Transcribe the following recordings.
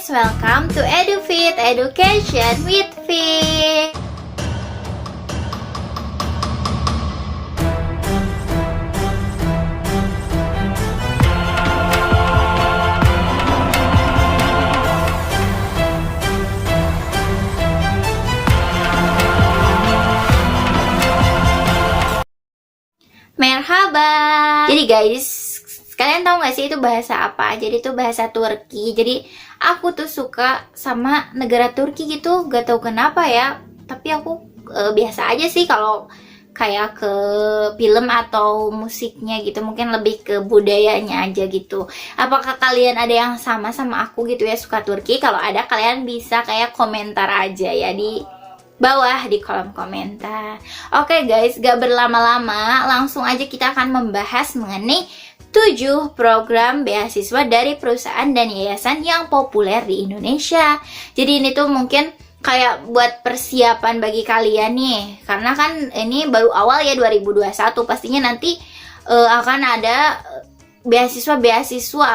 guys, welcome to EduFit Education with Fit. Merhaba. Jadi guys, kalian tahu gak sih itu bahasa apa? Jadi itu bahasa Turki. Jadi aku tuh suka sama negara Turki gitu. Gak tahu kenapa ya. Tapi aku biasa aja sih kalau kayak ke film atau musiknya gitu. Mungkin lebih ke budayanya aja gitu. Apakah kalian ada yang sama aku gitu ya, suka Turki? Kalau ada, kalian bisa kayak komentar aja ya di bawah di kolom komentar. Oke guys, gak berlama-lama, langsung aja kita akan membahas mengenai 7 program beasiswa dari perusahaan dan yayasan yang populer di Indonesia. Jadi ini tuh mungkin kayak buat persiapan bagi kalian nih, karena kan ini baru awal ya 2021, pastinya nanti akan ada beasiswa-beasiswa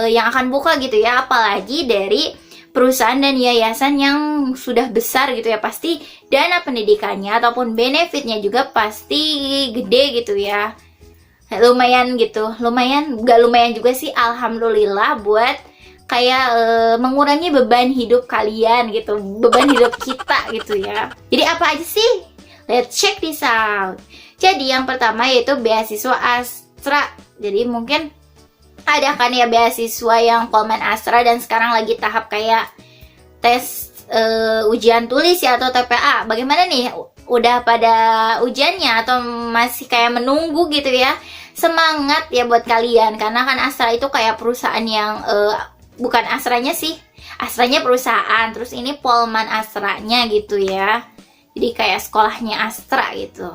yang akan buka gitu ya, apalagi dari perusahaan dan yayasan yang sudah besar gitu ya, pasti dana pendidikannya ataupun benefitnya juga pasti gede gitu ya. Lumayan gitu, gak lumayan juga sih, alhamdulillah buat kayak mengurangi beban hidup kalian gitu, beban hidup kita gitu ya. Jadi apa aja sih? Let's check this out. Jadi yang pertama yaitu beasiswa Astra. Jadi mungkin ada kan ya beasiswa yang Polman Astra dan sekarang lagi tahap kayak tes ujian tulis ya atau TPA. Bagaimana nih? Udah pada ujiannya atau masih kayak menunggu gitu ya? Semangat ya buat kalian, karena kan Astra itu kayak perusahaan yang bukan Astranya sih, Astranya perusahaan, terus ini Polman Astranya gitu ya. Jadi kayak sekolahnya Astra gitu.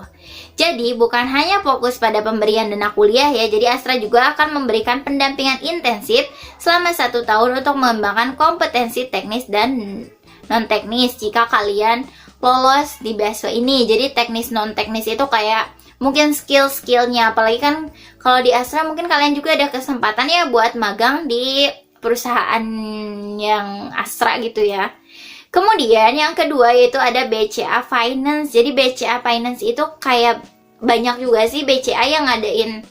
Jadi bukan hanya fokus pada pemberian dana kuliah ya, jadi Astra juga akan memberikan pendampingan intensif selama 1 tahun untuk mengembangkan kompetensi teknis dan non-teknis jika kalian lolos di beasiswa ini. Jadi teknis non-teknis itu kayak mungkin skill-skillnya, apalagi kan kalau di Astra mungkin kalian juga ada kesempatan ya buat magang di perusahaan yang Astra gitu ya. Kemudian yang kedua yaitu ada BCA Finance. Jadi BCA Finance itu kayak banyak juga sih BCA yang ngadain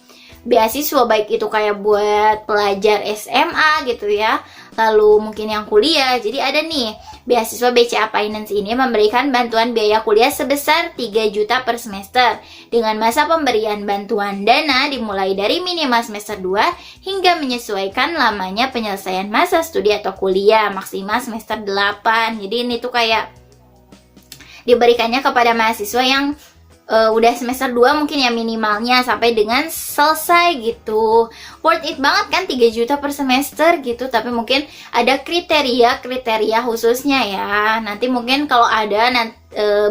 beasiswa, baik itu kayak buat pelajar SMA gitu ya, lalu mungkin yang kuliah. Jadi ada nih beasiswa BCA Finance ini memberikan bantuan biaya kuliah sebesar 3 juta per semester dengan masa pemberian bantuan dana dimulai dari minimal semester 2 hingga menyesuaikan lamanya penyelesaian masa studi atau kuliah maksimal semester 8. Jadi ini tuh kayak diberikannya kepada mahasiswa yang udah semester 2 mungkin ya minimalnya sampai dengan selesai gitu. Worth it banget kan 3 juta per semester gitu, tapi mungkin ada kriteria khususnya ya. Nanti mungkin kalau ada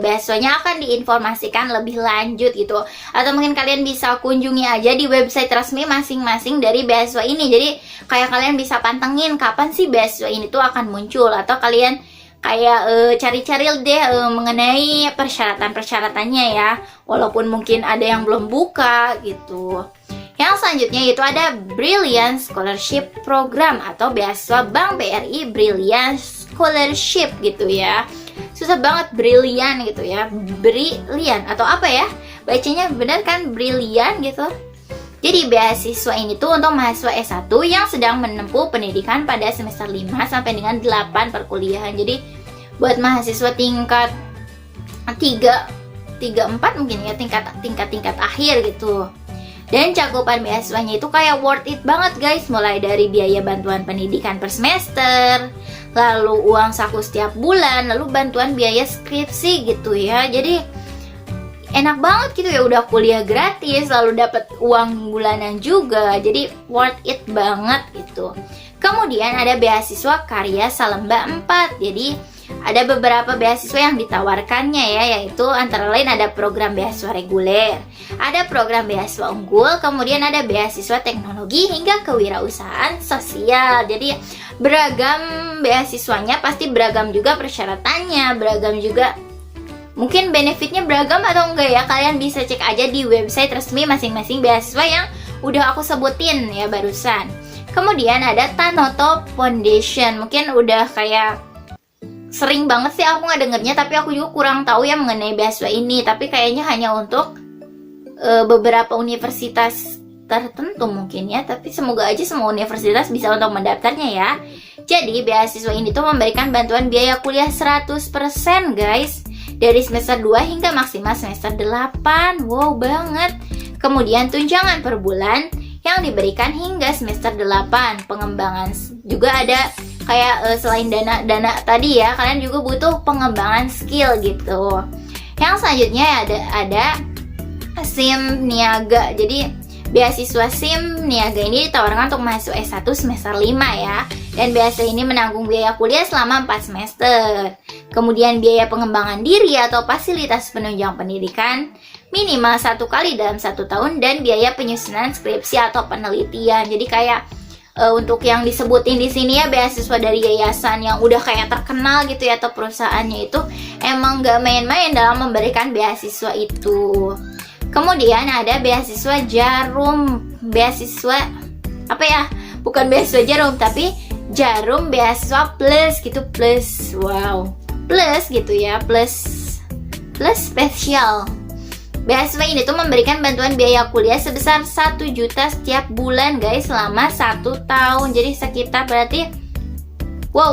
beasiswanya akan diinformasikan lebih lanjut gitu. Atau mungkin kalian bisa kunjungi aja di website resmi masing-masing dari beasiswa ini. Jadi kayak kalian bisa pantengin kapan sih beasiswa ini tuh akan muncul, atau kalian kayak cari-cari deh mengenai persyaratan-persyaratannya ya, walaupun mungkin ada yang belum buka gitu. Yang selanjutnya itu ada Brilliant Scholarship Program atau beasiswa Bank BRI Brilliant Scholarship gitu ya. Susah banget Brilliant gitu ya, Brilliant atau apa ya bacanya, benar kan Brilliant gitu. Jadi beasiswa ini tuh untuk mahasiswa S1 yang sedang menempuh pendidikan pada semester 5 sampai dengan 8 perkuliahan. Jadi buat mahasiswa tingkat 3, 4 mungkin ya, tingkat akhir gitu. Dan cakupan beasiswanya itu kayak worth it banget guys, mulai dari biaya bantuan pendidikan per semester, lalu uang saku setiap bulan, lalu bantuan biaya skripsi gitu ya. Jadi enak banget gitu ya, udah kuliah gratis, lalu dapat uang bulanan juga. Jadi worth it banget gitu. Kemudian ada beasiswa Karya Salemba 4. Jadi ada beberapa beasiswa yang ditawarkannya ya, yaitu antara lain ada program beasiswa reguler, ada program beasiswa unggul, kemudian ada beasiswa teknologi hingga kewirausahaan sosial. Jadi beragam beasiswanya, pasti beragam juga persyaratannya, beragam juga mungkin benefitnya beragam atau enggak ya. Kalian bisa cek aja di website resmi masing-masing beasiswa yang udah aku sebutin ya barusan. Kemudian ada Tanoto Foundation. Mungkin udah kayak sering banget sih aku ngedengernya, tapi aku juga kurang tahu ya mengenai beasiswa ini. Tapi kayaknya hanya untuk beberapa universitas tertentu mungkin ya, tapi semoga aja semua universitas bisa untuk mendaftarnya ya. Jadi beasiswa ini tuh memberikan bantuan biaya kuliah 100% guys, dari semester 2 hingga maksimal semester 8. Wow banget. Kemudian tunjangan per bulan yang diberikan hingga semester 8. Pengembangan juga ada kayak selain dana tadi ya, kalian juga butuh pengembangan skill gitu. Yang selanjutnya ada SIM Niaga. Jadi beasiswa SIM Niaga ini ditawarkan untuk mahasiswa S1 semester 5 ya. Dan beasiswa ini menanggung biaya kuliah selama 4 semester. Kemudian biaya pengembangan diri atau fasilitas penunjang pendidikan minimal 1 kali dalam 1 tahun, dan biaya penyusunan skripsi atau penelitian. Jadi kayak untuk yang disebutin di sini ya, beasiswa dari yayasan yang udah kayak terkenal gitu ya, atau perusahaannya itu emang gak main-main dalam memberikan beasiswa itu. Kemudian ada beasiswa Jarum, beasiswa apa ya? Bukan beasiswa Jarum, tapi Jarum beasiswa plus gitu, plus. Wow. Plus gitu ya, plus spesial. Beasiswa ini tuh memberikan bantuan biaya kuliah sebesar 1 juta setiap bulan guys, selama 1 tahun. Jadi sekitar berarti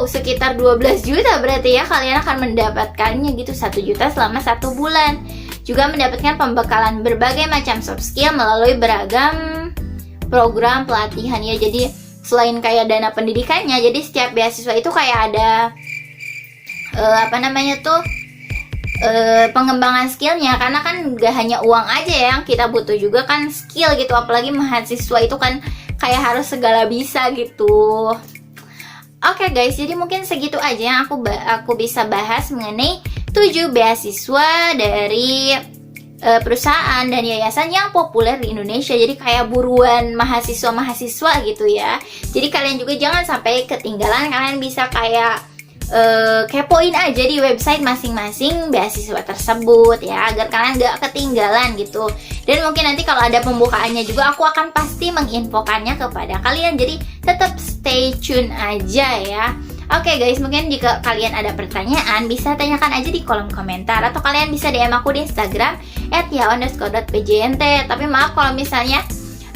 sekitar 12 juta berarti ya kalian akan mendapatkannya gitu, 1 juta selama 1 bulan. Juga mendapatkan pembekalan berbagai macam soft skill melalui beragam program pelatihan ya. Jadi selain kayak dana pendidikannya, jadi setiap beasiswa itu kayak ada pengembangan skillnya, karena kan gak hanya uang aja ya yang kita butuh, juga kan skill gitu. Apalagi mahasiswa itu kan kayak harus segala bisa gitu. Oke guys, jadi mungkin segitu aja yang aku bisa bahas mengenai 7 beasiswa dari perusahaan dan yayasan yang populer di Indonesia. Jadi kayak buruan mahasiswa-mahasiswa gitu ya. Jadi kalian juga jangan sampai ketinggalan, kalian bisa kayak kepoin aja di website masing-masing beasiswa tersebut ya, agar kalian gak ketinggalan gitu. Dan mungkin nanti kalau ada pembukaannya juga aku akan pasti menginfokannya kepada kalian, jadi tetap stay tune aja ya. Oke guys, mungkin jika kalian ada pertanyaan bisa tanyakan aja di kolom komentar, atau kalian bisa DM aku di Instagram @ya_pjnt. Tapi maaf kalau misalnya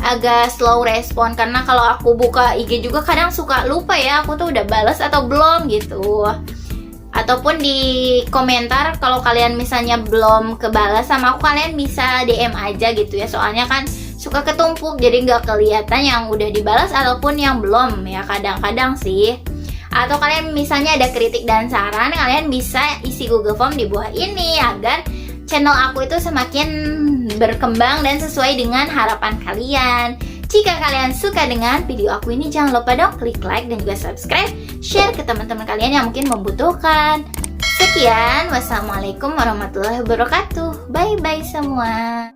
agak slow respon, karena kalau aku buka IG juga kadang suka lupa ya aku tuh udah balas atau belum gitu. Ataupun di komentar kalau kalian misalnya belum kebalas sama aku, kalian bisa DM aja gitu ya, soalnya kan suka ketumpuk jadi nggak kelihatan yang udah dibalas ataupun yang belum ya, kadang-kadang sih. Atau kalian misalnya ada kritik dan saran, kalian bisa isi Google Form di bawah ini agar channel aku itu semakin berkembang dan sesuai dengan harapan kalian. Jika kalian suka dengan video aku ini, jangan lupa dong klik like dan juga subscribe, share ke teman-teman kalian yang mungkin membutuhkan. Sekian, wassalamualaikum warahmatullahi wabarakatuh. Bye bye semua.